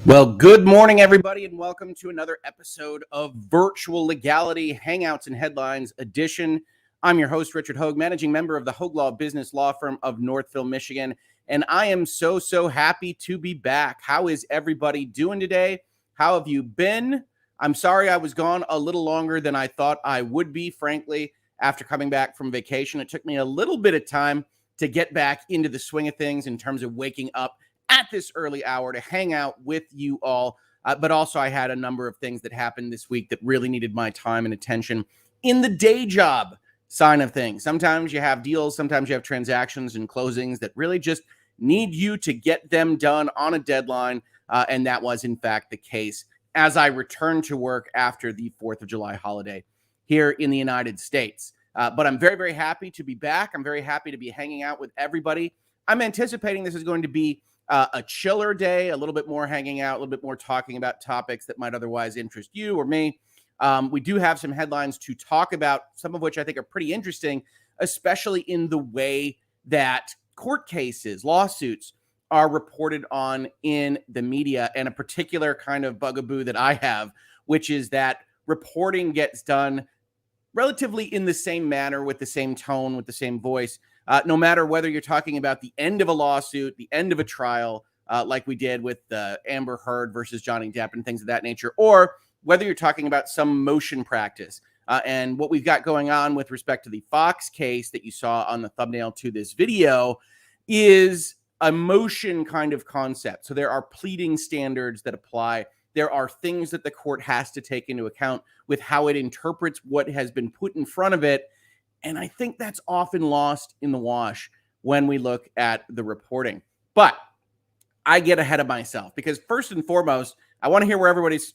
Well, good morning, everybody, and welcome to another episode of Virtual Legality Hangouts and Headlines Edition. I'm your host, Richard Hoeg, managing member of the Hoeg Law business law firm of Northville, Michigan, and I am so happy to be back. How is everybody doing today? How have you been? I'm sorry I was gone a little longer than I thought I would be, frankly, after coming back from vacation. It took me a little bit of time to get back into the swing of things in terms of waking up at this early hour to hang out with you all. But also I had a number of things that happened this week that really needed my time and attention in the day job side of things. Sometimes you have deals, sometimes you have transactions and closings that really just need you to get them done on a deadline. And that was in fact the case as I returned to work after the 4th of July holiday here in the United States. But I'm very happy to be back. I'm very happy to be hanging out with everybody. I'm anticipating this is going to be a chiller day, a little bit more hanging out, a little bit more talking about topics that might otherwise interest you or me. We do have some headlines to talk about, some of which I think are pretty interesting, especially in the way that court cases, lawsuits are reported on in the media, and a particular kind of bugaboo that I have, which is that reporting gets done relatively in the same manner, with the same tone, with the same voice, no matter whether you're talking about the end of a lawsuit, the end of a trial, like we did with Amber Heard versus Johnny Depp and things of that nature, or whether you're talking about some motion practice. And what we've got going on with respect to the Fox case that you saw on the thumbnail to this video is a motion kind of concept. So there are pleading standards that apply. There are things that the court has to take into account with how it interprets what has been put in front of it. And I think that's often lost in the wash when we look at the reporting. But I get ahead of myself because first and foremost, I want to hear where everybody's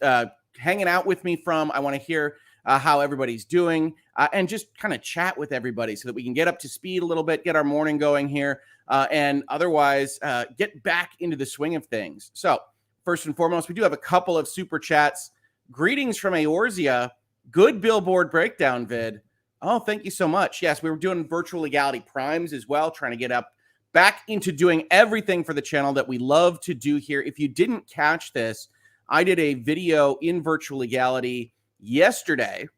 hanging out with me from. I want to hear how everybody's doing and just kind of chat with everybody so that we can get up to speed a little bit, get our morning going here, and otherwise get back into the swing of things. So first and foremost, we do have a couple of super chats. Greetings from Eorzea. Good Billboard breakdown vid. Oh, thank you so much. Yes, we were doing virtual legality primes as well, trying to get up back into doing everything for the channel that we love to do here. If you didn't catch this, I did a video in virtual legality yesterday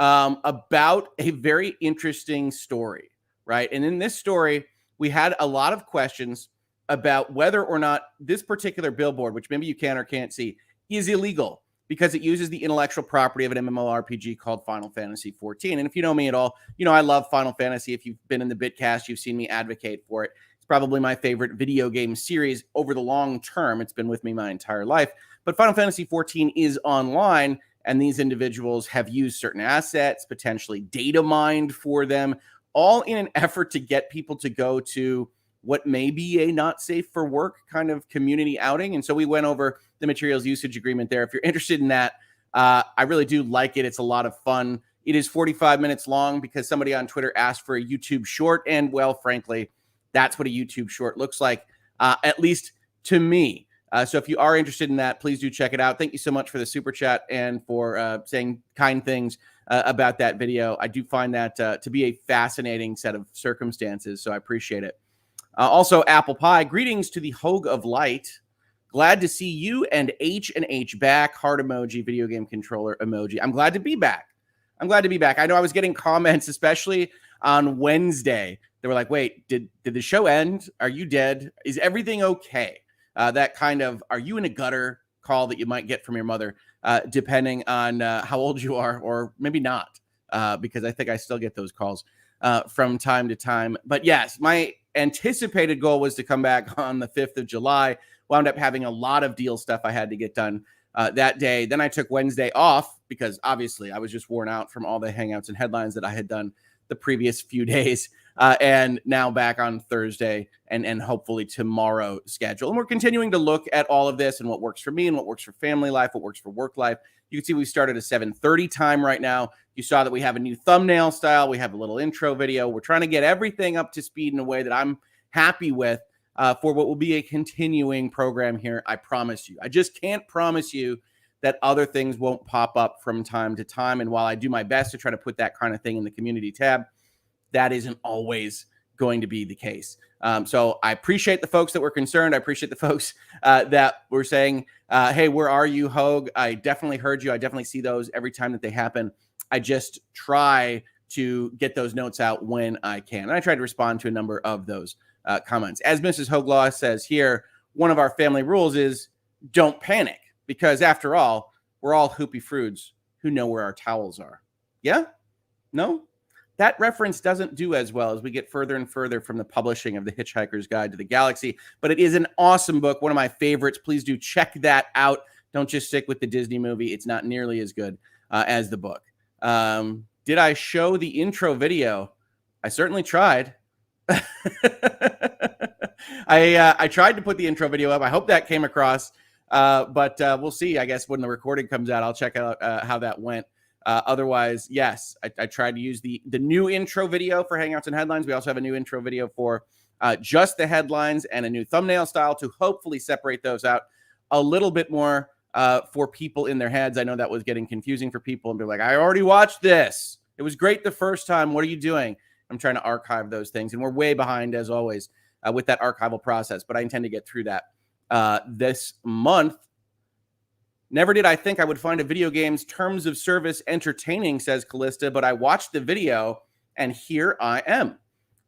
about a very interesting story, right? And in this story, we had a lot of questions about whether or not this particular billboard, which maybe you can or can't see, is illegal, because it uses the intellectual property of an MMORPG called Final Fantasy 14. And if you know me at all, you know I love Final Fantasy. If you've been in the Bitcast, you've seen me advocate for it. It's probably my favorite video game series over the long term. It's been with me my entire life. But Final Fantasy 14 is online, and these individuals have used certain assets, potentially data mined for them, all in an effort to get people to go to what may be a not safe for work kind of community outing. And so we went over the materials usage agreement there. If you're interested in that, I really do like it. It's a lot of fun. It is 45 minutes long because somebody on Twitter asked for a YouTube short. And well, frankly, that's what a YouTube short looks like, at least to me. So if you are interested in that, please do check it out. Thank you so much for the super chat and for saying kind things about that video. I do find that to be a fascinating set of circumstances. So I appreciate it. Also, Apple Pie, greetings to the Hoeg of Light. Glad to see you and H back. Heart emoji, video game controller emoji. I'm glad to be back. I'm glad to be back. I know I was getting comments, especially on Wednesday. They were like, wait, did the show end? Are you dead? Is everything okay? That kind of, are you in a gutter call that you might get from your mother, depending on how old you are, or maybe not, because I think I still get those calls from time to time. But yes, my anticipated goal was to come back on the 5th of July. Wound up having a lot of deal stuff I had to get done that day. Then I took Wednesday off because obviously I was just worn out from all the hangouts and headlines that I had done the previous few days. And now back on Thursday and hopefully tomorrow schedule. And we're continuing to look at all of this and what works for me and what works for family life, what works for work life. You can see we started a 7:30 time right now. You saw that we have a new thumbnail style. We have a little intro video. We're trying to get everything up to speed in a way that I'm happy with for what will be a continuing program here. I promise you. I just can't promise you that other things won't pop up from time to time. And while I do my best to try to put that kind of thing in the community tab, that isn't always going to be the case. So I appreciate the folks that were concerned. I appreciate the folks that were saying, hey, where are you, Hoeg? I definitely heard you. I definitely see those every time that they happen. I just try to get those notes out when I can. And I tried to respond to a number of those comments. As Mrs. Hoeg Law says here, one of our family rules is don't panic, because after all, we're all hoopy froods who know where our towels are. Yeah? No? That reference doesn't do as well as we get further and further from the publishing of The Hitchhiker's Guide to the Galaxy, but it is an awesome book, one of my favorites. Please do check that out. Don't just stick with the Disney movie. It's not nearly as good as the book. Did I show the intro video? I certainly tried. I tried to put the intro video up. I hope that came across, but we'll see. I guess when the recording comes out, I'll check out how that went. Otherwise, yes, I tried to use the new intro video for Hangouts and Headlines. We also have a new intro video for just the headlines and a new thumbnail style to hopefully separate those out a little bit more for people in their heads. I know that was getting confusing for people and be like, I already watched this. It was great the first time. What are you doing? I'm trying to archive those things, and we're way behind as always with that archival process, but I intend to get through that this month. Never did I think I would find a video game's terms of service entertaining, says Callista, but I watched the video and here I am.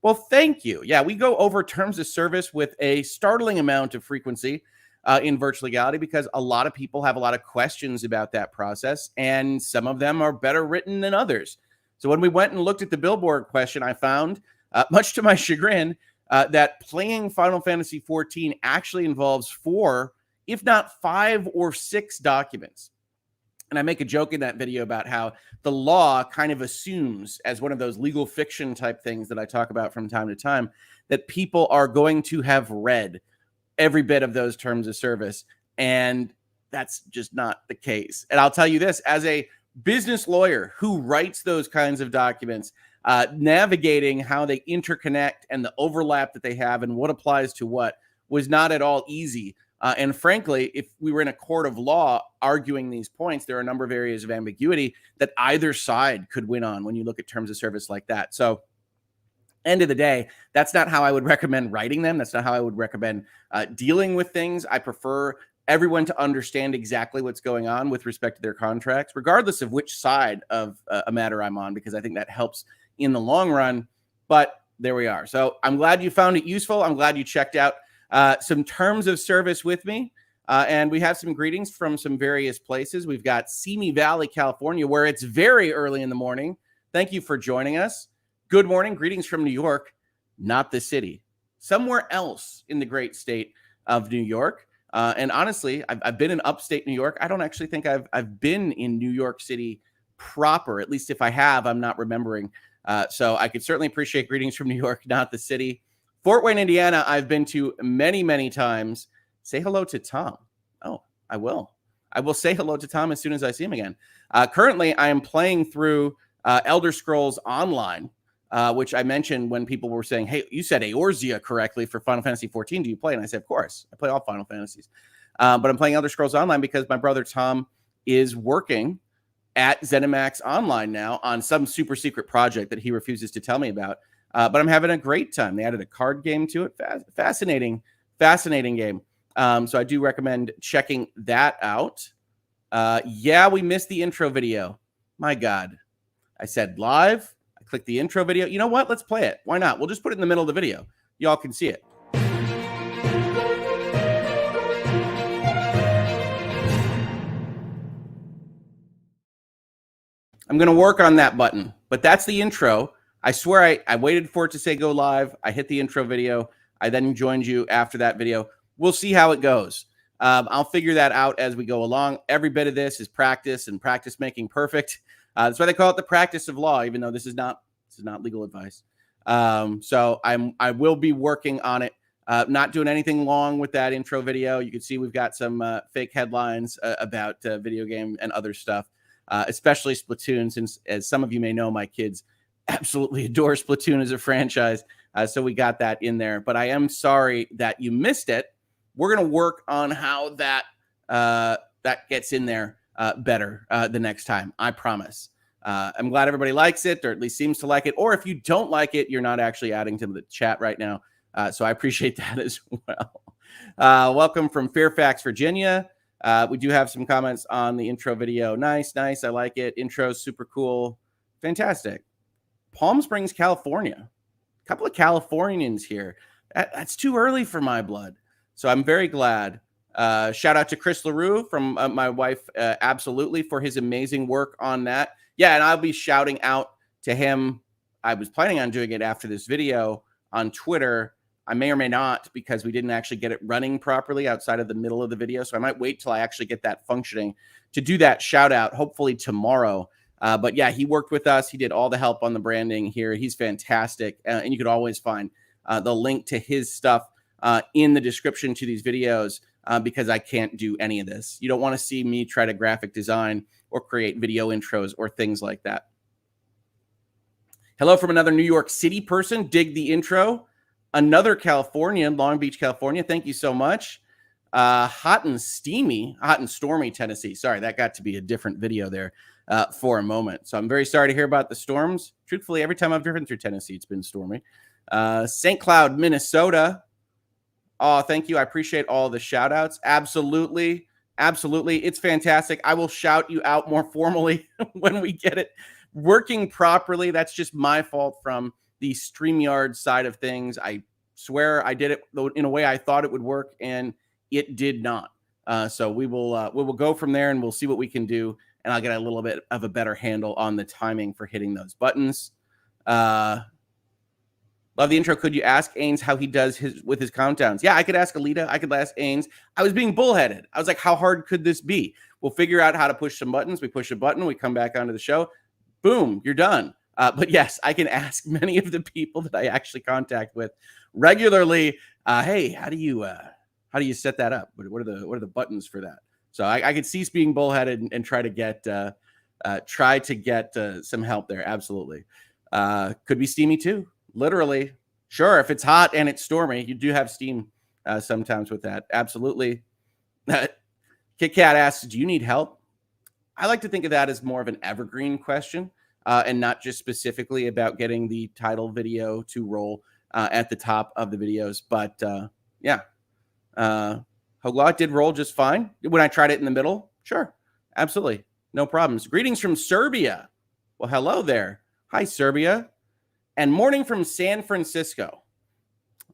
Well, thank you. Yeah, we go over terms of service with a startling amount of frequency in Virtual Legality because a lot of people have a lot of questions about that process, and some of them are better written than others. So when we went and looked at the Billboard question, I found, much to my chagrin, that playing Final Fantasy XIV actually involves 4, if not 5 or 6 documents. And I make a joke in that video about how the law kind of assumes, as one of those legal fiction type things that I talk about from time to time, that people are going to have read every bit of those terms of service. And that's just not the case. And I'll tell you this, as a business lawyer who writes those kinds of documents, navigating how they interconnect and the overlap that they have and what applies to what was not at all easy. And frankly, if we were in a court of law arguing these points, there are a number of areas of ambiguity that either side could win on when you look at terms of service like that. So end of the day, that's not how I would recommend writing them. That's not how I would recommend dealing with things. I prefer everyone to understand exactly what's going on with respect to their contracts, regardless of which side of a matter I'm on, because I think that helps in the long run. But there we are. So I'm glad you found it useful. I'm glad you checked out some terms of service with me. And we have some greetings from some various places. We've got Simi Valley, California, where it's very early in the morning. Thank you for joining us. Good morning. Greetings from New York, not the city, somewhere else in the great state of New York. And honestly, I've been in upstate New York. I don't actually think I've been in New York City proper. At least if I have, I'm not remembering. So I could certainly appreciate greetings from New York, not the city. Fort Wayne, Indiana, I've been to many, many times. Say hello to Tom. Oh, I will. I will say hello to Tom as soon as I see him again. Currently, I am playing through Elder Scrolls Online, which I mentioned when people were saying, hey, you said Eorzea correctly for Final Fantasy XIV. Do you play? And I said, of course. I play all Final Fantasies. But I'm playing Elder Scrolls Online because my brother Tom is working at ZeniMax Online now on some super secret project that he refuses to tell me about. But I'm having a great time. They added a card game to it. Fascinating game. So I do recommend checking that out. Yeah, we missed the intro video. My God. I said live. I clicked the intro video. You know what? Let's play it. Why not? We'll just put it in the middle of the video. Y'all can see it. I'm going to work on that button, but that's the intro. I swear I waited for it to say go live. I hit the intro video. I then joined you after that video. We'll see how it goes. I'll figure that out as we go along. Every bit of this is practice, and practice making perfect. That's why they call it the practice of law, even though this is not legal advice. So I will be working on it. Not doing anything long with that intro video. You can see we've got some fake headlines about video game and other stuff, especially Splatoon, since as some of you may know, my kids absolutely adore Splatoon as a franchise. So we got that in there, but I am sorry that you missed it. We're going to work on how that gets in there better the next time. I promise. I'm glad everybody likes it, or at least seems to like it. Or if you don't like it, you're not actually adding to the chat right now. So I appreciate that as well. Welcome from Fairfax, Virginia. We do have some comments on the intro video. Nice. I like it. Intro's super cool. Fantastic. Palm Springs, California. A couple of Californians here. That's too early for my blood. So I'm very glad. Shout out to Chris LaRue from my wife, absolutely, for his amazing work on that. Yeah, and I'll be shouting out to him. I was planning on doing it after this video on Twitter. I may or may not, because we didn't actually get it running properly outside of the middle of the video. So I might wait till I actually get that functioning to do that shout out, hopefully tomorrow. But yeah, he worked with us. He did all the help on the branding here. He's fantastic. And you could always find the link to his stuff in the description to these videos, because I can't do any of this. You don't want to see me try to graphic design or create video intros or things like that. Hello from another New York City person. Dig the intro. Another Californian, Long Beach, California. Thank you so much. Hot and stormy, Tennessee. Sorry, that got to be a different video there for a moment. So I'm very sorry to hear about the storms. Truthfully, every time I've driven through Tennessee, it's been stormy. St. Cloud, Minnesota. Oh, thank you. I appreciate all the shout outs. Absolutely. It's fantastic. I will shout you out more formally when we get it working properly. That's just my fault from the StreamYard side of things. I swear I did it in a way I thought it would work, and it did not. So we will go from there, and we'll see what we can do, and I'll get a little bit of a better handle on the timing for hitting those buttons. Love the intro. Could you ask Ains how he does with his countdowns? Yeah, I could ask Alita. I could ask Ains. I was being bullheaded. I was like, how hard could this be? We'll figure out how to push some buttons. We push a button. We come back onto the show. Boom, you're done. But yes, I can ask many of the people that I actually contact with regularly. Hey, how do you set that up? What are the buttons for that? So I could cease being bullheaded and try to get some help there. Absolutely. Could be steamy too. Literally, sure. If it's hot and it's stormy, you do have steam sometimes with that. Absolutely. Kit Kat asks, do you need help? I like to think of that as more of an evergreen question, and not just specifically about getting the title video to roll at the top of the videos. But yeah, Hoeg Law did roll just fine. When I tried it in the middle, sure. Absolutely. No problems. Greetings from Serbia. Well, hello there. Hi, Serbia. And morning from San Francisco.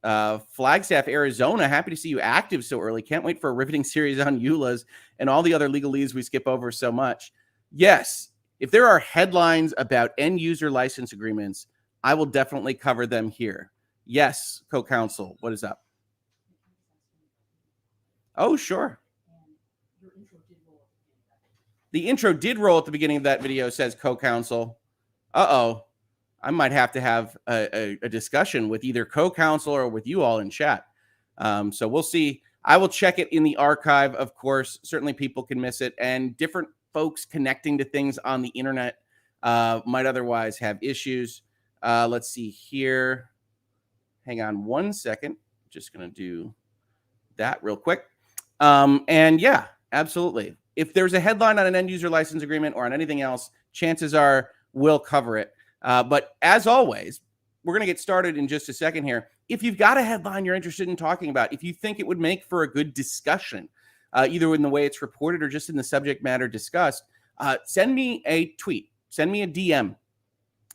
Flagstaff, Arizona. Happy to see you active so early. Can't wait for a riveting series on EULAs and all the other legalese we skip over so much. Yes, if there are headlines about end-user license agreements, I will definitely cover them here. Yes, co-counsel, what is up? Oh, sure. The intro did roll at the beginning of that video, says co-counsel. Uh-oh. I might have to have a discussion with either co-counsel or with you all in chat. So we'll see. I will check it in the archive, of course. Certainly people can miss it. And different folks connecting to things on the internet might otherwise have issues. Let's see here. Hang on one second. Just going to do that real quick. And yeah, absolutely. If there's a headline on an end user license agreement or on anything else, chances are we'll cover it. But as always, we're going to get started in just a second here. If you've got a headline you're interested in talking about, if you think it would make for a good discussion, either in the way it's reported or just in the subject matter discussed, send me a tweet, send me a DM,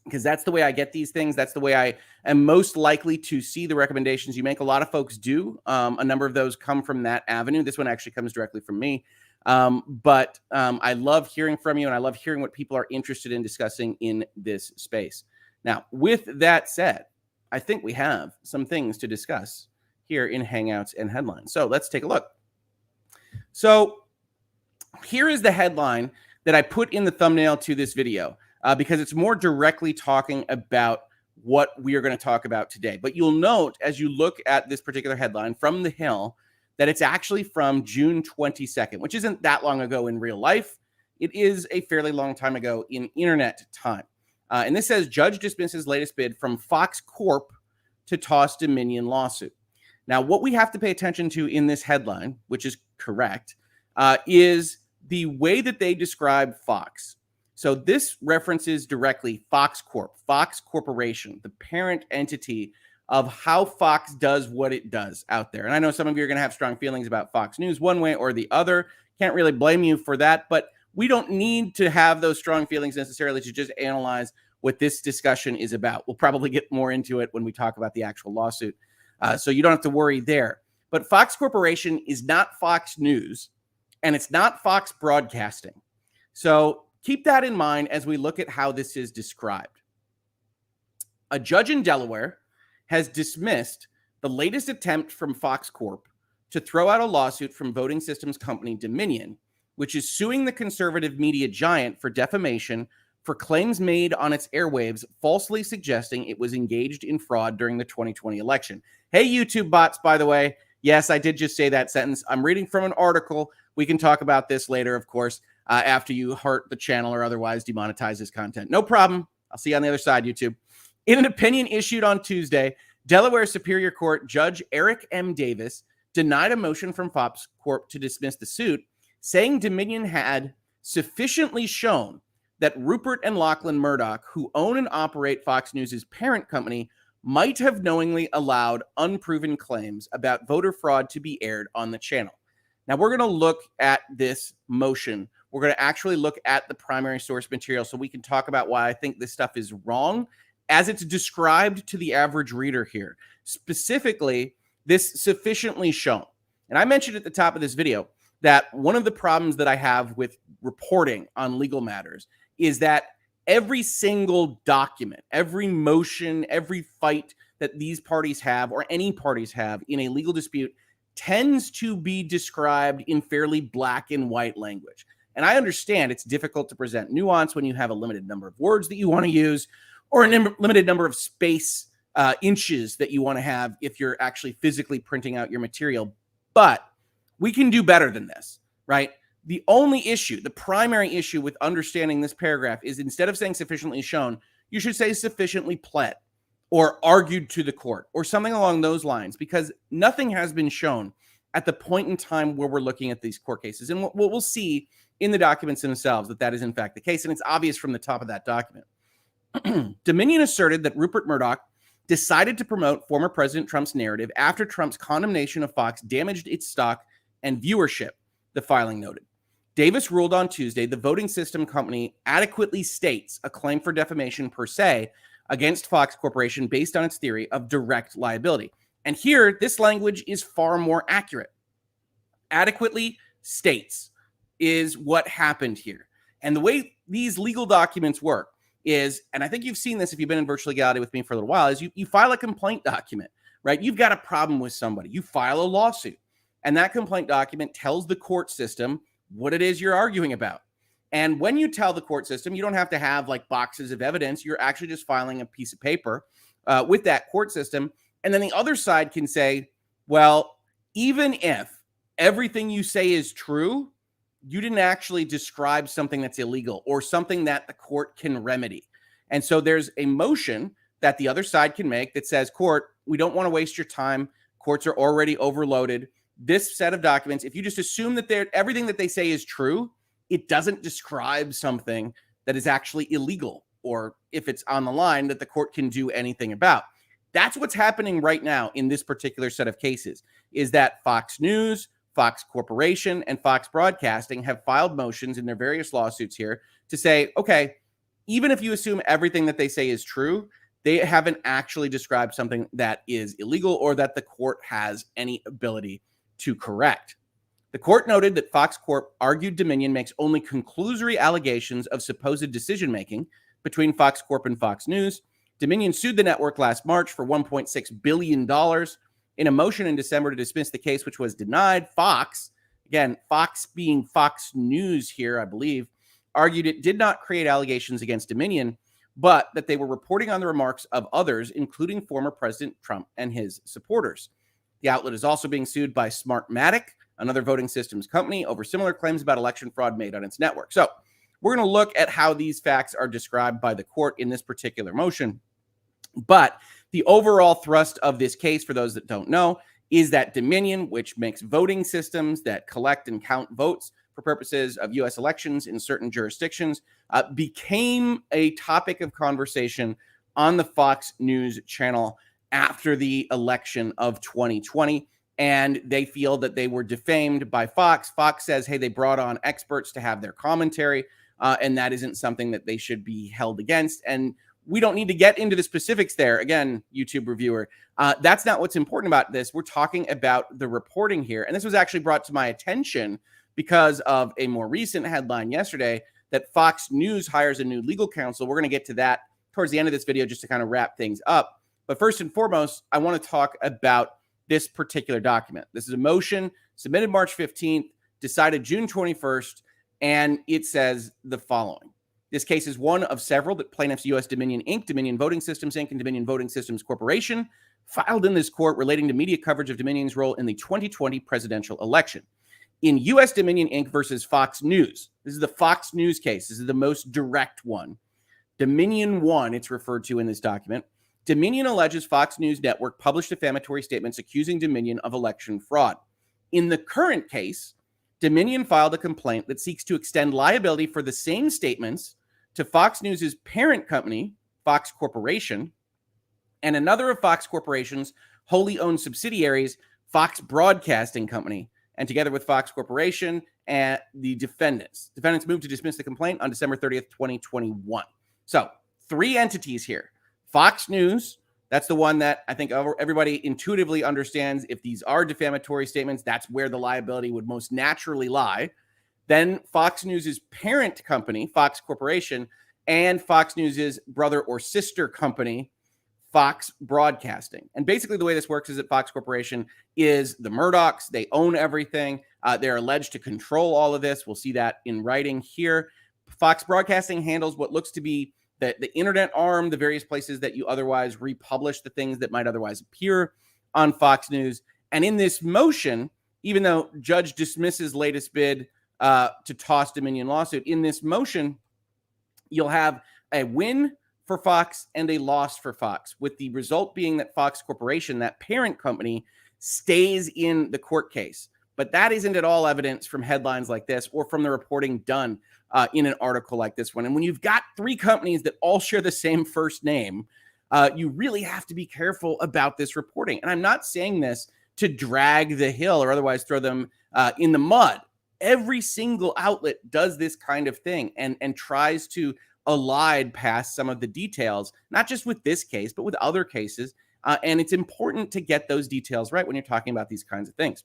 because that's the way I get these things. That's the way I am most likely to see the recommendations you make. A lot of folks do. A number of those come from that avenue. This one actually comes directly from me. But I love hearing from you, and I love hearing what people are interested in discussing in this space. Now, with that said, I think we have some things to discuss here in Hangouts and Headlines. So let's take a look. So here is the headline that I put in the thumbnail to this video, because it's more directly talking about what we are going to talk about today. But you'll note as you look at this particular headline from The Hill that it's actually from June 22nd, which isn't that long ago in real life. It is a fairly long time ago in internet time. And this says, judge dismisses latest bid from Fox Corp to toss Dominion lawsuit. Now, what we have to pay attention to in this headline, which is correct, is the way that they describe Fox. So this references directly Fox Corp, Fox Corporation, the parent entity of how Fox does what it does out there. And I know some of you are going to have strong feelings about Fox News one way or the other. Can't really blame you for that, but we don't need to have those strong feelings necessarily to just analyze what this discussion is about. We'll probably get more into it when we talk about the actual lawsuit. So you don't have to worry there. But Fox Corporation is not Fox News, and it's not Fox Broadcasting. So keep that in mind as we look at how this is described. A judge in Delaware has dismissed the latest attempt from Fox Corp to throw out a lawsuit from voting systems company Dominion, which is suing the conservative media giant for defamation for claims made on its airwaves, falsely suggesting it was engaged in fraud during the 2020 election. Hey, YouTube bots, by the way. Yes, I did just say that sentence. I'm reading from an article. We can talk about this later, of course, after you hurt the channel or otherwise demonetize this content. No problem. I'll see you on the other side, YouTube. In an opinion issued on Tuesday, Delaware Superior Court Judge Eric M. Davis denied a motion from Fox Corp to dismiss the suit, saying Dominion had sufficiently shown that Rupert and Lachlan Murdoch, who own and operate Fox News' parent company, might have knowingly allowed unproven claims about voter fraud to be aired on the channel. Now, we're going to look at this motion. We're going to actually look at the primary source material so we can talk about why I think this stuff is wrong as it's described to the average reader here. Specifically, this sufficiently shown. And I mentioned at the top of this video that one of the problems that I have with reporting on legal matters is that every single document, every motion, every fight that these parties have or any parties have in a legal dispute tends to be described in fairly black and white language. And I understand it's difficult to present nuance when you have a limited number of words that you want to use or a limited number of space inches that you want to have if you're actually physically printing out your material. But we can do better than this, right? The only issue, the primary issue with understanding this paragraph is instead of saying sufficiently shown, you should say sufficiently pled or argued to the court or something along those lines, because nothing has been shown at the point in time where we're looking at these court cases. And what we'll see in the documents themselves that is in fact the case. And it's obvious from the top of that document. Dominion asserted that Rupert Murdoch decided to promote former President Trump's narrative after Trump's condemnation of Fox damaged its stock and viewership, the filing noted. Davis ruled on Tuesday the voting system company adequately states a claim for defamation per se against Fox Corporation based on its theory of direct liability. And here, this language is far more accurate. Adequately states is what happened here. And the way these legal documents work is, and I think you've seen this if you've been in virtual legality with me for a little while, is you file a complaint document, right? You've got a problem with somebody. You file a lawsuit. And that complaint document tells the court system what it is you're arguing about. And when you tell the court system, you don't have to have like boxes of evidence. You're actually just filing a piece of paper with that court system. And then the other side can say, well, even if everything you say is true, you didn't actually describe something that's illegal or something that the court can remedy. And so there's a motion that the other side can make that says, court, we don't want to waste your time. Courts are already overloaded. This set of documents, if you just assume that everything that they say is true, it doesn't describe something that is actually illegal, or if it's on the line that the court can do anything about. That's what's happening right now in this particular set of cases, is that Fox News, Fox Corporation, and Fox Broadcasting have filed motions in their various lawsuits here to say, okay, even if you assume everything that they say is true, they haven't actually described something that is illegal or that the court has any ability to correct. The court noted that Fox Corp argued Dominion makes only conclusory allegations of supposed decision-making between Fox Corp and Fox News. Dominion sued the network last March for $1.6 billion. In a motion in December to dismiss the case, which was denied, Fox, again, Fox being Fox News here, I believe, argued it did not create allegations against Dominion, but that they were reporting on the remarks of others, including former President Trump and his supporters. The outlet is also being sued by Smartmatic, another voting systems company, over similar claims about election fraud made on its network. So we're going to look at how these facts are described by the court in this particular motion. But the overall thrust of this case, for those that don't know, is that Dominion, which makes voting systems that collect and count votes for purposes of U.S. elections in certain jurisdictions, became a topic of conversation on the Fox News channel after the election of 2020. And they feel that they were defamed by Fox. Fox says, hey, they brought on experts to have their commentary, and that isn't something that they should be held against. And we don't need to get into the specifics there. Again, YouTube reviewer, that's not what's important about this. We're talking about the reporting here. And this was actually brought to my attention because of a more recent headline yesterday that Fox News hires a new legal counsel. We're going to get to that towards the end of this video just to kind of wrap things up. But first and foremost, I want to talk about this particular document. This is a motion submitted March 15th, decided June 21st, and it says the following. This case is one of several that plaintiffs U.S. Dominion Inc., Dominion Voting Systems Inc., and Dominion Voting Systems Corporation filed in this court relating to media coverage of Dominion's role in the 2020 presidential election. In U.S. Dominion Inc. versus Fox News, this is the Fox News case. This is the most direct one. Dominion 1, it's referred to in this document. Dominion alleges Fox News Network published defamatory statements accusing Dominion of election fraud. In the current case, Dominion filed a complaint that seeks to extend liability for the same statements to Fox News' parent company, Fox Corporation, and another of Fox Corporation's wholly owned subsidiaries, Fox Broadcasting Company, and together with Fox Corporation and the defendants. Defendants moved to dismiss the complaint on December 30th, 2021. So, 3 entities here. Fox News, that's the one that I think everybody intuitively understands. If these are defamatory statements, that's where the liability would most naturally lie. Then Fox News' parent company, Fox Corporation, and Fox News' brother or sister company, Fox Broadcasting. And basically the way this works is that Fox Corporation is the Murdochs. They own everything. They're alleged to control all of this. We'll see that in writing here. Fox Broadcasting handles what looks to be the internet arm, the various places that you otherwise republish the things that might otherwise appear on Fox News. And in this motion, even though judge dismisses latest bid to toss Dominion lawsuit, in this motion, you'll have a win for Fox and a loss for Fox, with the result being that Fox Corporation, that parent company, stays in the court case. But that isn't at all evidence from headlines like this or from the reporting done in an article like this one. And when you've got 3 companies that all share the same first name, you really have to be careful about this reporting. And I'm not saying this to drag the hill or otherwise throw them in the mud. Every single outlet does this kind of thing and tries to elide past some of the details, not just with this case, but with other cases. And it's important to get those details right when you're talking about these kinds of things.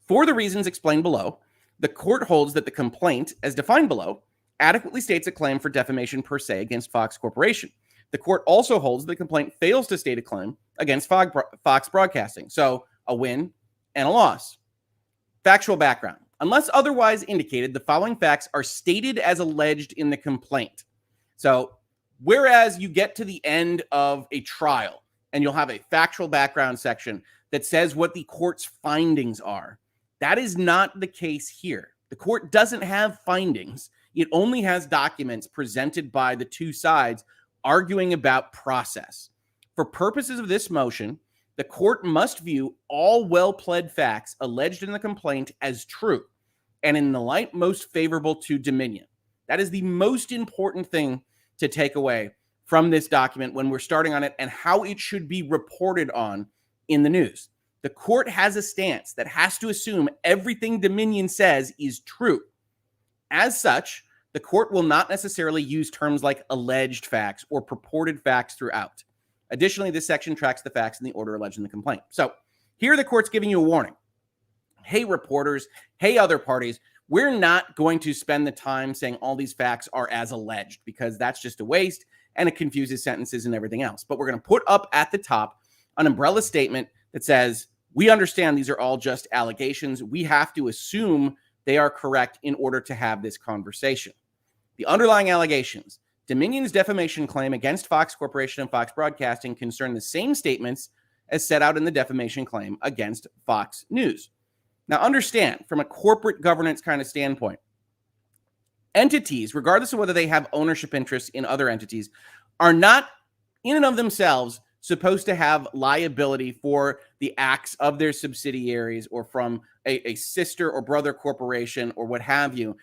For the reasons explained below, the court holds that the complaint, as defined below, adequately states a claim for defamation per se against Fox Corporation. The court also holds the complaint fails to state a claim against Fox Broadcasting. So a win and a loss. Factual background. Unless otherwise indicated, the following facts are stated as alleged in the complaint. So whereas you get to the end of a trial and you'll have a factual background section that says what the court's findings are, that is not the case here. The court doesn't have findings. It only has documents presented by the 2 sides arguing about process. For purposes of this motion, the court must view all well-pled facts alleged in the complaint as true and in the light most favorable to Dominion. That is the most important thing to take away from this document when we're starting on it and how it should be reported on in the news. The court has a stance that has to assume everything Dominion says is true. As such, the court will not necessarily use terms like alleged facts or purported facts throughout. Additionally, this section tracks the facts in the order alleged in the complaint. So here the court's giving you a warning. Hey, reporters, hey, other parties, we're not going to spend the time saying all these facts are as alleged because that's just a waste and it confuses sentences and everything else. But we're going to put up at the top an umbrella statement that says, we understand these are all just allegations. We have to assume they are correct in order to have this conversation. The underlying allegations, Dominion's defamation claim against Fox Corporation and Fox Broadcasting concern the same statements as set out in the defamation claim against Fox News. Now understand, from a corporate governance kind of standpoint, entities, regardless of whether they have ownership interests in other entities, are not in and of themselves supposed to have liability for the acts of their subsidiaries or from a sister or brother corporation or what have you,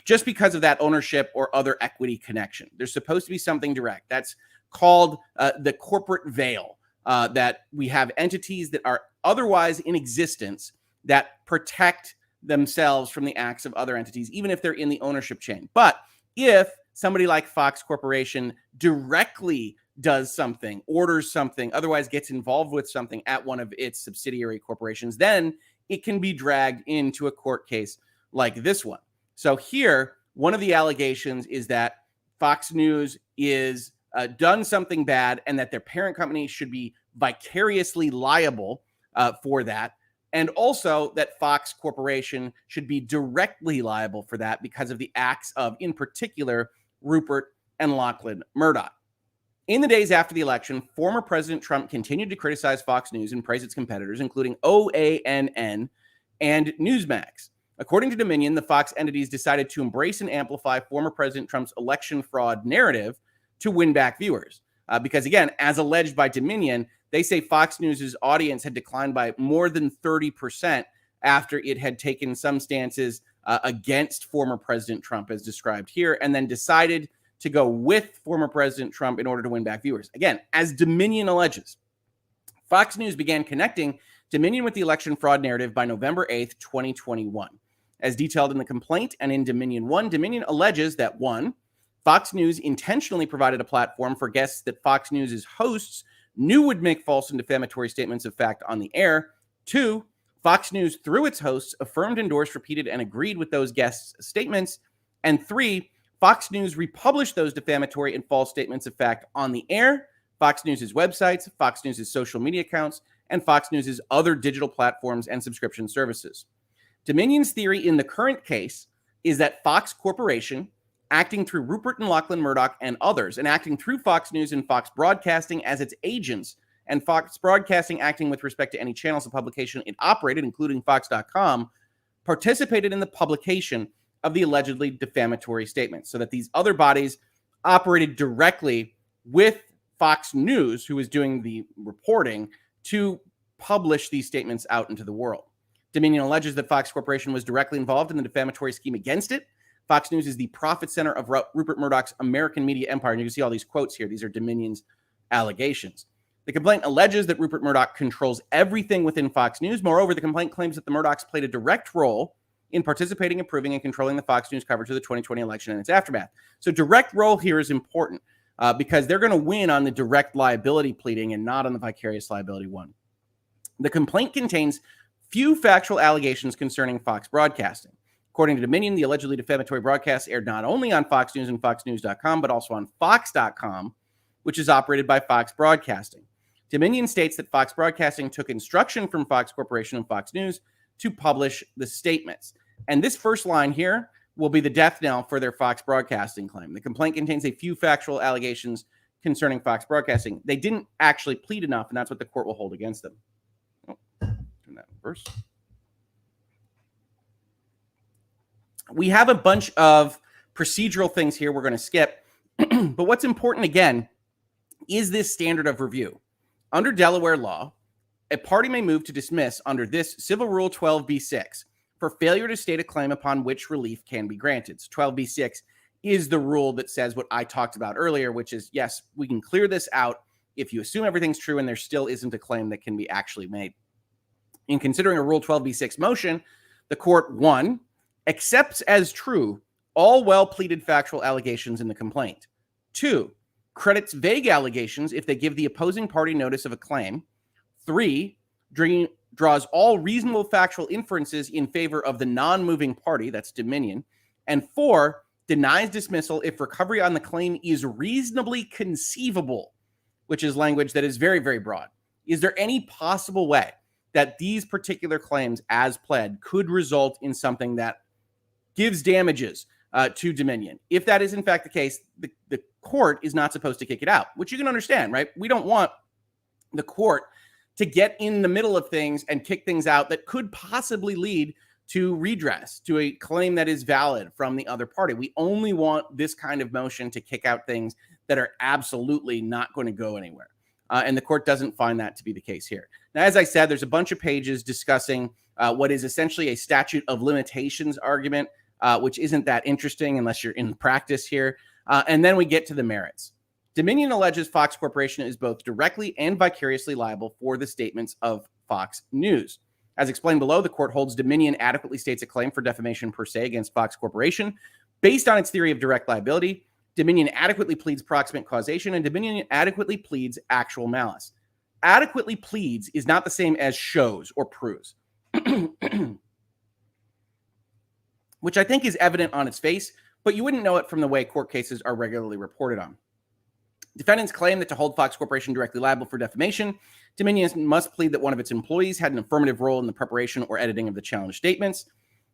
just because of that ownership or other equity connection. There's supposed to be something direct. That's called the corporate veil, that we have entities that are otherwise in existence that protect themselves from the acts of other entities, even if they're in the ownership chain. But if somebody like Fox Corporation directly does something, orders something, otherwise gets involved with something at one of its subsidiary corporations, then it can be dragged into a court case like this one. So here, one of the allegations is that Fox News is done something bad and that their parent company should be vicariously liable for that. And also that Fox Corporation should be directly liable for that because of the acts of, in particular, Rupert and Lachlan Murdoch. In the days after the election, former President Trump continued to criticize Fox News and praise its competitors, including OANN and Newsmax. According to Dominion, the Fox entities decided to embrace and amplify former President Trump's election fraud narrative to win back viewers. Because again, as alleged by Dominion, they say Fox News' audience had declined by more than 30% after it had taken some stances against former President Trump, as described here, and then decided to go with former President Trump in order to win back viewers. Again, as Dominion alleges, Fox News began connecting Dominion with the election fraud narrative by November 8th, 2021. As detailed in the complaint and in Dominion 1, Dominion alleges that 1, Fox News intentionally provided a platform for guests that Fox News' hosts knew would make false and defamatory statements of fact on the air. 2, Fox News, through its hosts, affirmed, endorsed, repeated, and agreed with those guests' statements. And 3, Fox News republished those defamatory and false statements of fact on the air, Fox News' websites, Fox News' social media accounts, and Fox News' other digital platforms and subscription services. Dominion's theory in the current case is that Fox Corporation, acting through Rupert and Lachlan Murdoch and others, and acting through Fox News and Fox Broadcasting as its agents, and Fox Broadcasting acting with respect to any channels of publication it operated, including Fox.com, participated in the publication of the allegedly defamatory statements, so that these other bodies operated directly with Fox News, who was doing the reporting, to publish these statements out into the world. Dominion alleges that Fox Corporation was directly involved in the defamatory scheme against it. Fox News is the profit center of Rupert Murdoch's American media empire. And you can see all these quotes here. These are Dominion's allegations. The complaint alleges that Rupert Murdoch controls everything within Fox News. Moreover, the complaint claims that the Murdochs played a direct role in participating, approving, and controlling the Fox News coverage of the 2020 election and its aftermath. So direct role here is important because they're going to win on the direct liability pleading and not on the vicarious liability one. The complaint contains few factual allegations concerning Fox Broadcasting. According to Dominion, the allegedly defamatory broadcasts aired not only on Fox News and FoxNews.com, but also on Fox.com, which is operated by Fox Broadcasting. Dominion states that Fox Broadcasting took instruction from Fox Corporation and Fox News to publish the statements. And this first line here will be the death knell for their Fox Broadcasting claim. The complaint contains a few factual allegations concerning Fox Broadcasting. They didn't actually plead enough, and that's what the court will hold against them. Turn that reverse. We have a bunch of procedural things here we're going to skip. But what's important, again, is this standard of review. Under Delaware law, a party may move to dismiss under this Civil Rule 12b-6 for failure to state a claim upon which relief can be granted. So 12b-6 is the rule that says what I talked about earlier, which is, yes, we can clear this out if you assume everything's true and there still isn't a claim that can be actually made. In considering a Rule 12b-6 motion, the court, 1, accepts as true all well-pleaded factual allegations in the complaint. 2, credits vague allegations if they give the opposing party notice of a claim. 3, draws all reasonable factual inferences in favor of the non-moving party, that's Dominion. And 4, denies dismissal if recovery on the claim is reasonably conceivable, which is language that is very, very broad. Is there any possible way that these particular claims as pled could result in something that gives damages to Dominion? If that is in fact the case, the court is not supposed to kick it out, which you can understand, right? We don't want the court to get in the middle of things and kick things out that could possibly lead to redress, to a claim that is valid from the other party. We only want this kind of motion to kick out things that are absolutely not going to go anywhere. And the court doesn't find that to be the case here. Now, as I said, there's a bunch of pages discussing what is essentially a statute of limitations argument, which isn't that interesting unless you're in practice here. And then we get to the merits. Dominion alleges Fox Corporation is both directly and vicariously liable for the statements of Fox News. As explained below, the court holds Dominion adequately states a claim for defamation per se against Fox Corporation. Based on its theory of direct liability, Dominion adequately pleads proximate causation, and Dominion adequately pleads actual malice. Adequately pleads is not the same as shows or proves, which I think is evident on its face, but you wouldn't know it from the way court cases are regularly reported on. Defendants claim that to hold Fox Corporation directly liable for defamation, Dominion must plead that one of its employees had an affirmative role in the preparation or editing of the challenged statements.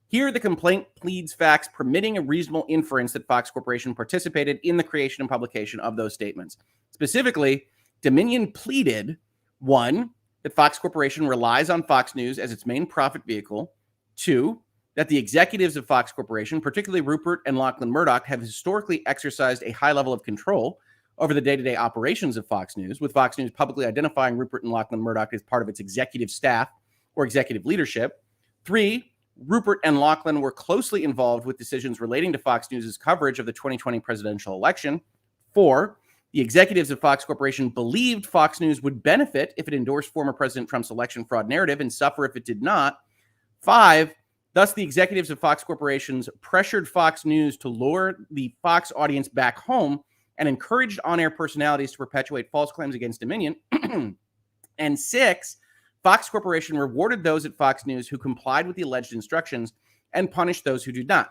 Here, the complaint pleads facts permitting a reasonable inference that Fox Corporation participated in the creation and publication of those statements. Specifically, Dominion pleaded, 1, that Fox Corporation relies on Fox News as its main profit vehicle, 2, that the executives of Fox Corporation, particularly Rupert and Lachlan Murdoch, have historically exercised a high level of control over the day-to-day operations of Fox News, with Fox News publicly identifying Rupert and Lachlan Murdoch as part of its executive staff or executive leadership. 3, Rupert and Lachlan were closely involved with decisions relating to Fox News' coverage of the 2020 presidential election. 4, the executives of Fox Corporation believed Fox News would benefit if it endorsed former President Trump's election fraud narrative and suffer if it did not. 5, thus the executives of Fox Corporations pressured Fox News to lure the Fox audience back home and encouraged on-air personalities to perpetuate false claims against Dominion. And 6, Fox Corporation rewarded those at Fox News who complied with the alleged instructions and punished those who did not.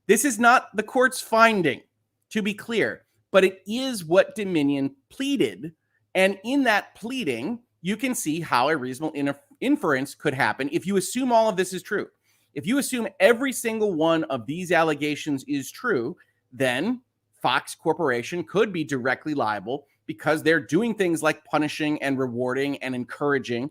This is not the court's finding, to be clear, but it is what Dominion pleaded. And in that pleading, you can see how a reasonable inference could happen if you assume all of this is true. If you assume every single one of these allegations is true, then Fox Corporation could be directly liable because they're doing things like punishing and rewarding and encouraging,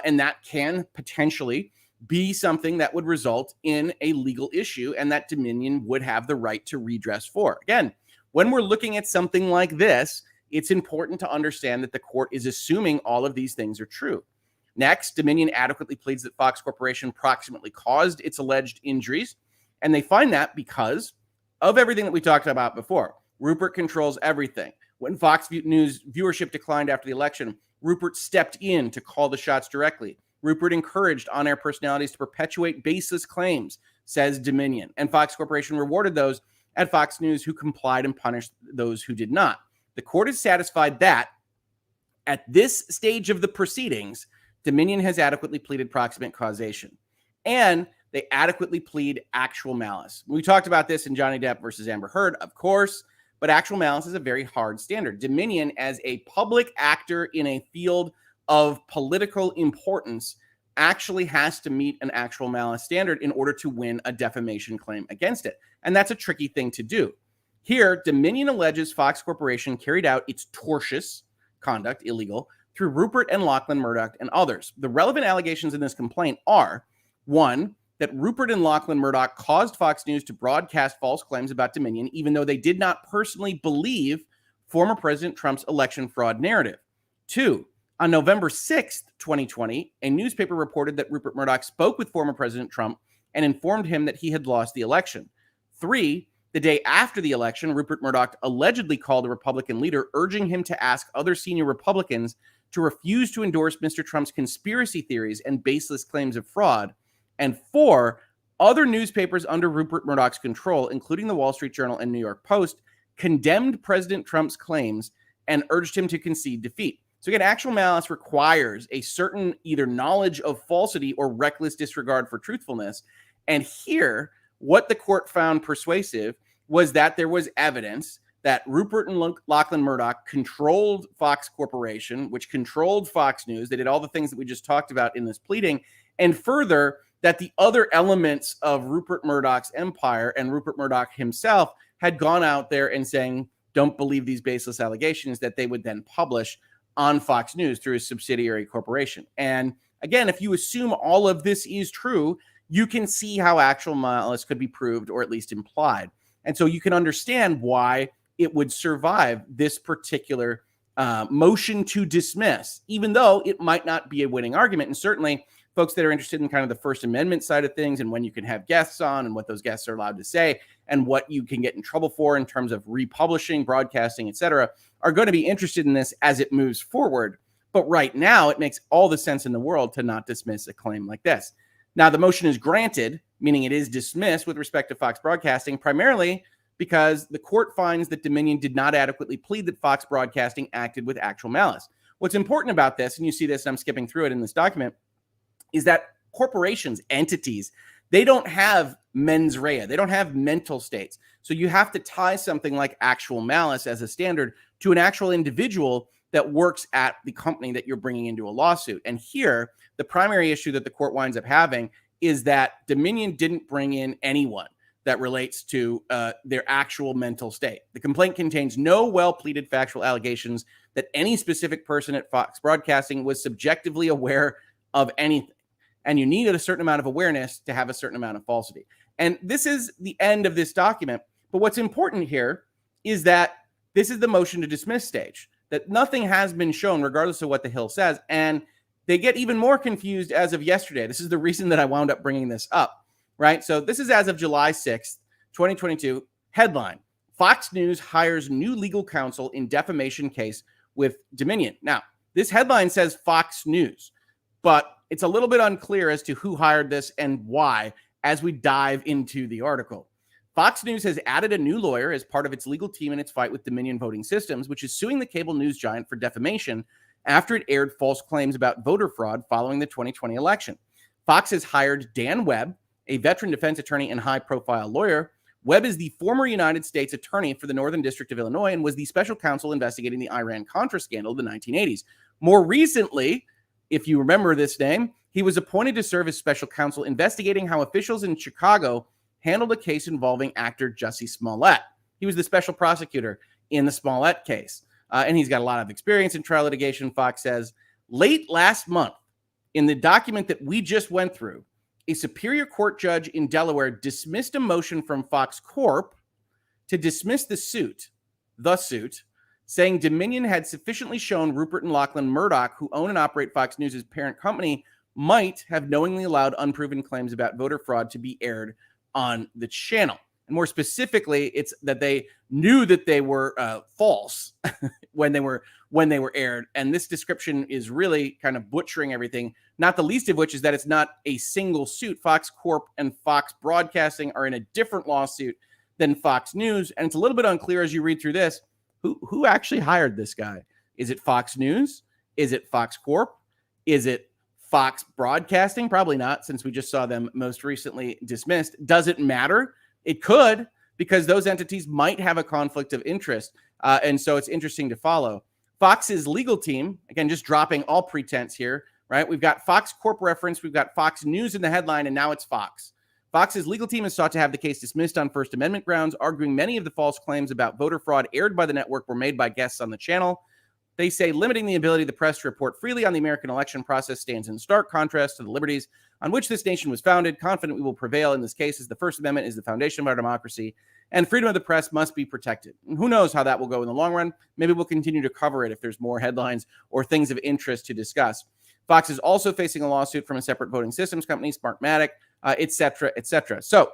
and that can potentially be something that would result in a legal issue and that Dominion would have the right to redress for. Again, when we're looking at something like this, it's important to understand that the court is assuming all of these things are true. Next, Dominion adequately pleads that Fox Corporation proximately caused its alleged injuries, and they find that because of everything that we talked about before. Rupert controls everything. When Fox News viewership declined after the election, Rupert stepped in to call the shots directly. Rupert encouraged on-air personalities to perpetuate baseless claims, says Dominion, and Fox Corporation rewarded those at Fox News who complied and punished those who did not. The court is satisfied that at this stage of the proceedings, Dominion has adequately pleaded proximate causation, and they adequately plead actual malice. We talked about this in Johnny Depp versus Amber Heard, of course, but actual malice is a very hard standard. Dominion, as a public actor in a field of political importance, actually has to meet an actual malice standard in order to win a defamation claim against it. And that's a tricky thing to do. Here, Dominion alleges Fox Corporation carried out its tortious conduct, illegal, through Rupert and Lachlan Murdoch and others. The relevant allegations in this complaint are, 1, that Rupert and Lachlan Murdoch caused Fox News to broadcast false claims about Dominion, even though they did not personally believe former President Trump's election fraud narrative. 2, on November 6th, 2020, a newspaper reported that Rupert Murdoch spoke with former President Trump and informed him that he had lost the election. 3, the day after the election, Rupert Murdoch allegedly called a Republican leader, urging him to ask other senior Republicans to refuse to endorse Mr. Trump's conspiracy theories and baseless claims of fraud. And 4, other newspapers under Rupert Murdoch's control, including the Wall Street Journal and New York Post, condemned President Trump's claims and urged him to concede defeat. So again, actual malice requires a certain either knowledge of falsity or reckless disregard for truthfulness. And here, what the court found persuasive was that there was evidence that Rupert and Lachlan Murdoch controlled Fox Corporation, which controlled Fox News. They did all the things that we just talked about in this pleading. And further, that the other elements of Rupert Murdoch's empire and Rupert Murdoch himself had gone out there and saying, don't believe these baseless allegations, that they would then publish on Fox News through a subsidiary corporation. And again, if you assume all of this is true, you can see how actual malice could be proved or at least implied. And so you can understand why it would survive this particular motion to dismiss, even though it might not be a winning argument. And certainly folks that are interested in kind of the First Amendment side of things and when you can have guests on and what those guests are allowed to say and what you can get in trouble for in terms of republishing, broadcasting, etc., are going to be interested in this as it moves forward. But right now, it makes all the sense in the world to not dismiss a claim like this. Now, the motion is granted, meaning it is dismissed with respect to Fox Broadcasting, primarily because the court finds that Dominion did not adequately plead that Fox Broadcasting acted with actual malice. What's important about this, and you see this, and I'm skipping through it in this document, is that corporations, entities, they don't have mens rea. They don't have mental states. So you have to tie something like actual malice as a standard to an actual individual that works at the company that you're bringing into a lawsuit. And here, the primary issue that the court winds up having is that Dominion didn't bring in anyone that relates to their actual mental state. The complaint contains no well-pleaded factual allegations that any specific person at Fox Broadcasting was subjectively aware of anything. And you need a certain amount of awareness to have a certain amount of falsity. And this is the end of this document. But what's important here is that this is the motion to dismiss stage, that nothing has been shown regardless of what the Hill says. And they get even more confused as of yesterday. This is the reason that I wound up bringing this up, right? So this is as of July 6th, 2022. Headline: Fox News hires new legal counsel in defamation case with Dominion. Now, this headline says Fox News, but it's a little bit unclear as to who hired this and why as we dive into the article. Fox News has added a new lawyer as part of its legal team in its fight with Dominion Voting Systems, which is suing the cable news giant for defamation after it aired false claims about voter fraud following the 2020 election. Fox has hired Dan Webb, a veteran defense attorney and high-profile lawyer. Webb is the former United States attorney for the Northern District of Illinois and was the special counsel investigating the Iran-Contra scandal of the 1980s. More recently, if you remember this name, he was appointed to serve as special counsel investigating how officials in Chicago handled a case involving actor Jussie Smollett. He was the special prosecutor in the Smollett case. And he's got a lot of experience in trial litigation, Fox says. Late last month, in the document that we just went through, a Superior Court judge in Delaware dismissed a motion from Fox Corp to dismiss the suit, saying Dominion had sufficiently shown Rupert and Lachlan Murdoch, who own and operate Fox News' parent company, might have knowingly allowed unproven claims about voter fraud to be aired on the channel. And more specifically, it's that they knew that they were false when they were aired. And this description is really kind of butchering everything, not the least of which is that it's not a single suit. Fox Corp and Fox Broadcasting are in a different lawsuit than Fox News. And it's a little bit unclear as you read through this, who actually hired this guy? Is it Fox News? Is it Fox Corp? Is it Fox Broadcasting? Probably not, since we just saw them most recently dismissed. Does it matter? It could, because those entities might have a conflict of interest. And so it's interesting to follow. Fox's legal team, again, just dropping all pretense here, right? We've got Fox Corp reference, we've got Fox News in the headline, and now it's Fox. Fox's legal team has sought to have the case dismissed on First Amendment grounds, arguing many of the false claims about voter fraud aired by the network were made by guests on the channel. They say limiting the ability of the press to report freely on the American election process stands in stark contrast to the liberties on which this nation was founded. Confident we will prevail in this case, as the First Amendment is the foundation of our democracy, and freedom of the press must be protected. And who knows how that will go in the long run? Maybe we'll continue to cover it if there's more headlines or things of interest to discuss. Fox is also facing a lawsuit from a separate voting systems company, Smartmatic, et cetera, et cetera. So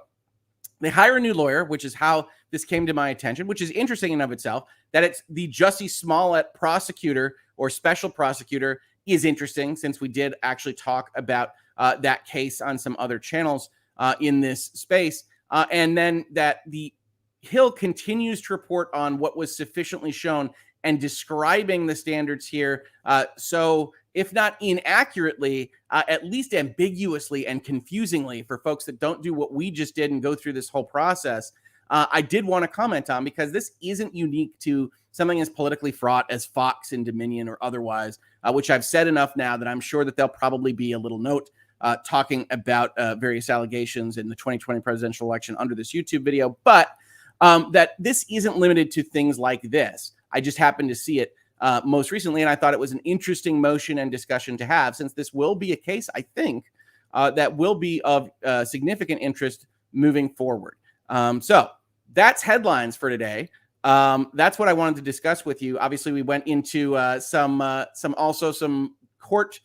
they hire a new lawyer, which is how this came to my attention, which is interesting in of itself. That it's the Jussie Smollett prosecutor or special prosecutor is interesting, since we did actually talk about that case on some other channels in this space. And then that the Hill continues to report on what was sufficiently shown and describing the standards here. So if not inaccurately, at least ambiguously and confusingly for folks that don't do what we just did and go through this whole process, I did want to comment on, because this isn't unique to something as politically fraught as Fox and Dominion or otherwise, which I've said enough now that I'm sure that there'll probably be a little note talking about various allegations in the 2020 presidential election under this YouTube video, but that this isn't limited to things like this. I just happened to see it most recently, and I thought it was an interesting motion and discussion to have, since this will be a case, I think, that will be of significant interest moving forward. So that's headlines for today. That's what I wanted to discuss with you. Obviously, we went into some court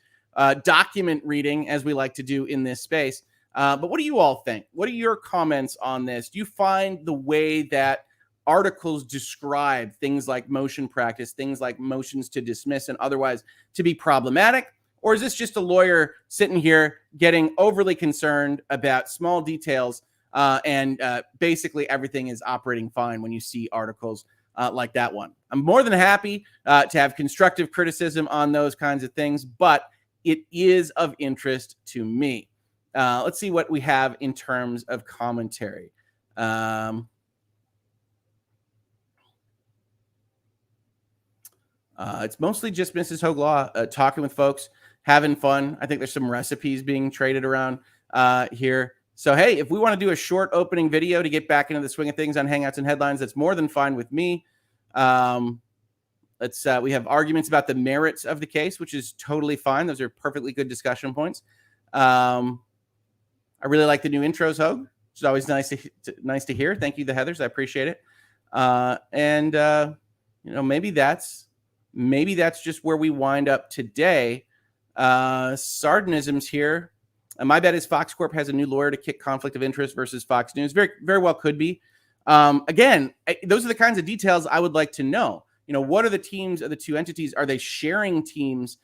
document reading, as we like to do in this space. But what do you all think? What are your comments on this? Do you find the way that articles describe things like motion practice, things like motions to dismiss and otherwise, to be problematic? Or is this just a lawyer sitting here getting overly concerned about small details and basically everything is operating fine when you see articles like that one? I'm more than happy to have constructive criticism on those kinds of things, but it is of interest to me. Let's see what we have in terms of commentary. It's mostly just Mrs. Hoeg Law talking with folks, having fun. I think there's some recipes being traded around here. So, hey, if we want to do a short opening video to get back into the swing of things on Hangouts and Headlines, that's more than fine with me. We have arguments about the merits of the case, which is totally fine. Those are perfectly good discussion points. I really like the new intros, Hoeg, which is always nice to hear. Thank you, the Heathers. I appreciate it. Maybe that's just where we wind up today. Sardanism's here. My bet is Fox Corp has a new lawyer to kick conflict of interest versus Fox News. Very, very well could be. Again, those are the kinds of details I would like to know. What are the teams of the two entities? Are they sharing teams?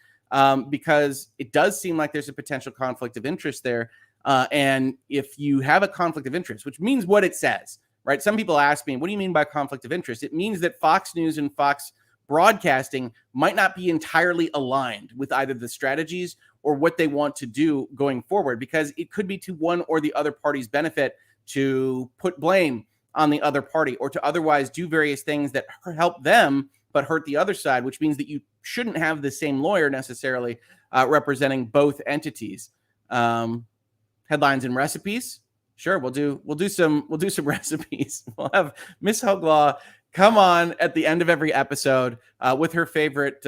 Because it does seem like there's a potential conflict of interest there. And if you have a conflict of interest, which means what it says, right? Some people ask me, what do you mean by conflict of interest? It means that Fox News and Fox Broadcasting might not be entirely aligned with either the strategies or what they want to do going forward, because it could be to one or the other party's benefit to put blame on the other party or to otherwise do various things that help them but hurt the other side, which means that you shouldn't have the same lawyer necessarily representing both entities. Headlines and recipes. Sure, we'll do some recipes. We'll have Miss Hoeg Law come on at the end of every episode with her favorite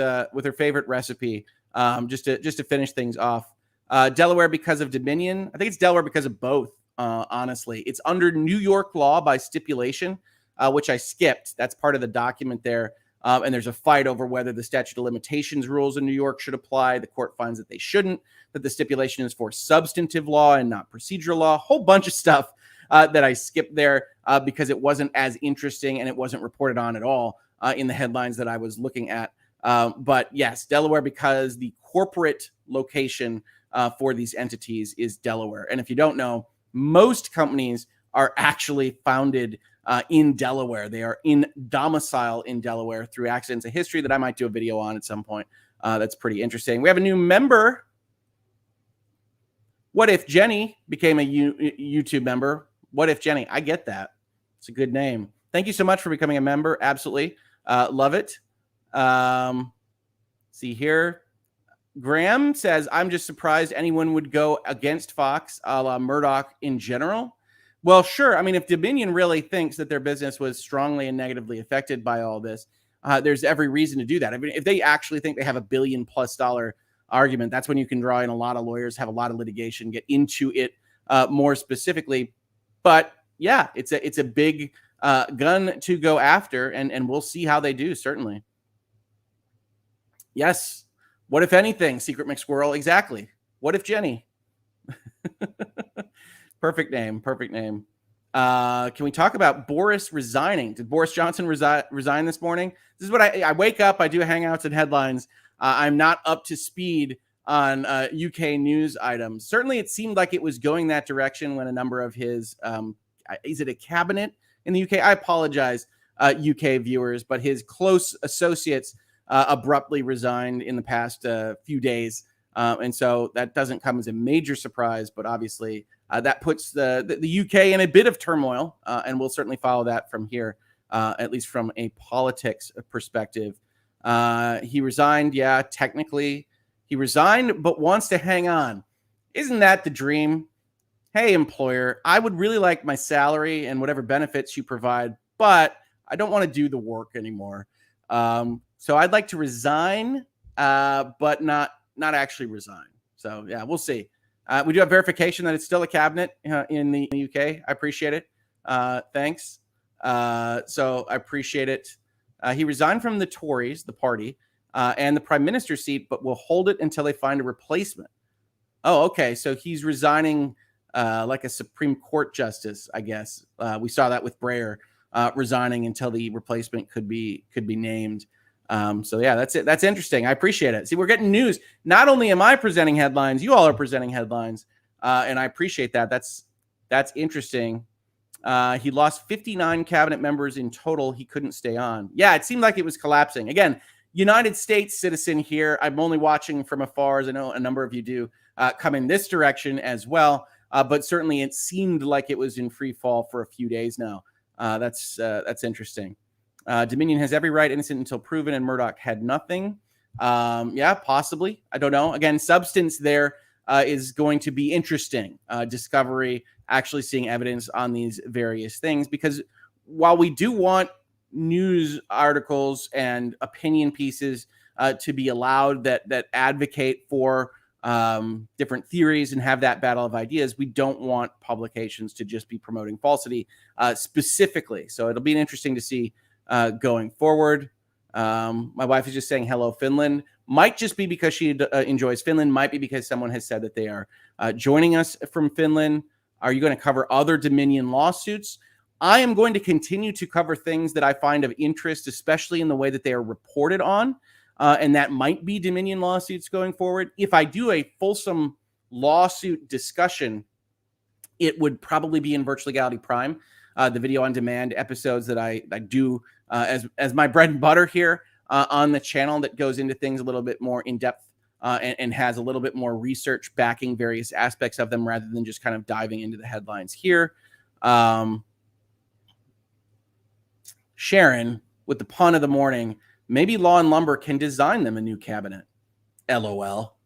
recipe, just to finish things off. Delaware because of Dominion. I think it's Delaware because of both. Honestly, it's under New York law by stipulation, which I skipped. That's part of the document there. And there's a fight over whether the statute of limitations rules in New York should apply. The court finds that they shouldn't, that the stipulation is for substantive law and not procedural law. A whole bunch of stuff that I skipped there because it wasn't as interesting and it wasn't reported on at all in the headlines that I was looking at. But yes, Delaware because the corporate location for these entities is Delaware. And if you don't know, most companies are actually founded in Delaware. They are in domicile in Delaware through accidents of history that I might do a video on at some point. That's pretty interesting. We have a new member. What if Jenny became a YouTube member? What if Jenny? I get that. It's a good name. Thank you so much for becoming a member. Absolutely. Love it. See here. Graham says, I'm just surprised anyone would go against Fox a la Murdoch in general. Well, sure. I mean, if Dominion really thinks that their business was strongly and negatively affected by all this, there's every reason to do that. I mean, if they actually think they have $1 billion+ argument, that's when you can draw in a lot of lawyers, have a lot of litigation, get into it more specifically. But yeah, it's a big gun to go after, and we'll see how they do, certainly. Yes. What if anything? Secret McSquirrel. Exactly. What if Jenny? Perfect name. Perfect name. Can we talk about Boris resigning? Did Boris Johnson resign this morning? This is what I wake up, I do Hangouts and Headlines. I'm not up to speed on UK news items. Certainly, it seemed like it was going that direction when a number of his, is it a cabinet in the UK? I apologize, UK viewers, but his close associates abruptly resigned in the past few days. And so that doesn't come as a major surprise, but obviously that puts the UK in a bit of turmoil, and we'll certainly follow that from here, at least from a politics perspective. He resigned. Yeah, technically he resigned, but wants to hang on. Isn't that the dream? Hey, employer, I would really like my salary and whatever benefits you provide, but I don't want to do the work anymore. So I'd like to resign, but not actually resign. So yeah, we'll see. We do have verification that it's still a cabinet in the UK. I appreciate it. Thanks. So I appreciate it. He resigned from the Tories, the party, and the prime minister's seat, but will hold it until they find a replacement. Oh, okay. So he's resigning like a Supreme Court justice, I guess. We saw that with Breyer resigning until the replacement could be named. So yeah, that's it. That's interesting. I appreciate it. See, we're getting news. Not only am I presenting headlines, you all are presenting headlines, and I appreciate that. That's interesting. He lost 59 cabinet members in total. He couldn't stay on. Yeah, it seemed like it was collapsing. Again, United States citizen here. I'm only watching from afar, as I know a number of you do, come in this direction as well. But certainly it seemed like it was in free fall for a few days now. That's interesting. Dominion has every right, innocent until proven, and Murdoch had nothing. Yeah, possibly. I don't know. Again, substance there is going to be interesting. Discovery, actually seeing evidence on these various things, because while we do want news articles and opinion pieces to be allowed that advocate for different theories and have that battle of ideas, we don't want publications to just be promoting falsity specifically. So it'll be interesting to see going forward. My wife is just saying hello, Finland. Might just be because she enjoys Finland. Might be because someone has said that they are joining us from Finland. Are you going to cover other Dominion lawsuits? I am going to continue to cover things that I find of interest, especially in the way that they are reported on. And that might be Dominion lawsuits going forward. If I do a fulsome lawsuit discussion, it would probably be in Virtual Legality Prime, the video on demand episodes that I do as my bread and butter here on the channel, that goes into things a little bit more in depth and has a little bit more research backing various aspects of them, rather than just kind of diving into the headlines here. Sharon with the pun of the morning. Maybe Law and Lumber can design them a new cabinet. LOL.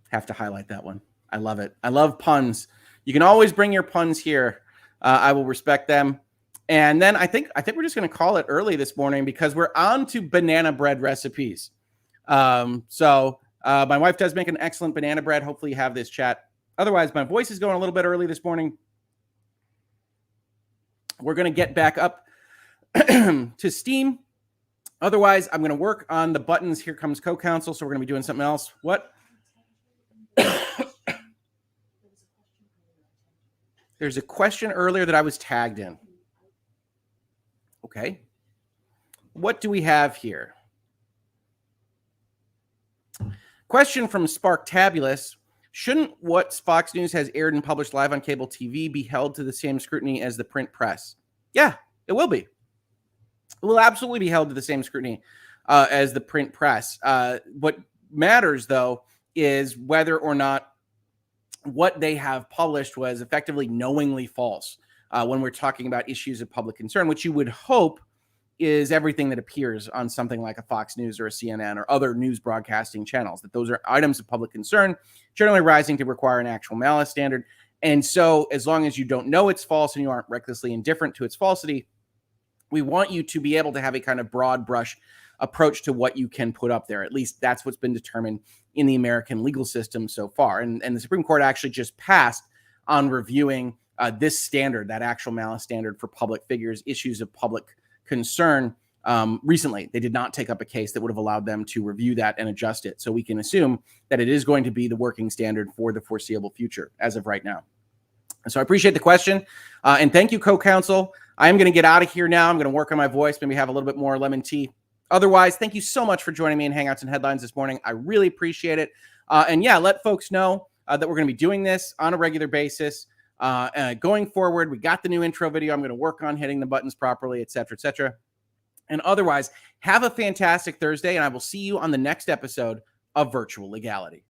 Have to highlight that one. I love it. I love puns. You can always bring your puns here. I will respect them. And then I think we're just going to call it early this morning, because we're on to banana bread recipes. So my wife does make an excellent banana bread. Hopefully you have this chat. Otherwise, my voice is going a little bit early this morning. We're going to get back up to steam. Otherwise, I'm going to work on the buttons. Here comes co-counsel, so we're going to be doing something else. What? There's a question earlier that I was tagged in. Okay. What do we have here? Question from Sparktabulous. Shouldn't what Fox News has aired and published live on cable TV be held to the same scrutiny as the print press? Yeah, it will be. It will absolutely be held to the same scrutiny as the print press. What matters, though, is whether or not what they have published was effectively knowingly false when we're talking about issues of public concern, which you would hope is everything that appears on something like a Fox News or a CNN or other news broadcasting channels, that those are items of public concern, generally rising to require an actual malice standard. And so as long as you don't know it's false and you aren't recklessly indifferent to its falsity, we want you to be able to have a kind of broad brush approach to what you can put up there. At least that's what's been determined in the American legal system so far. And the Supreme Court actually just passed on reviewing this standard, that actual malice standard for public figures, issues of public concern recently. They did not take up a case that would have allowed them to review that and adjust it. So we can assume that it is going to be the working standard for the foreseeable future as of right now. So I appreciate the question. And thank you, co-counsel. I am going to get out of here now. I'm going to work on my voice, maybe have a little bit more lemon tea. Otherwise, thank you so much for joining me in Hangouts and Headlines this morning. I really appreciate it. And yeah, let folks know that we're going to be doing this on a regular basis. Going forward, we got the new intro video. I'm going to work on hitting the buttons properly, et cetera, et cetera. And otherwise, have a fantastic Thursday, and I will see you on the next episode of Virtual Legality.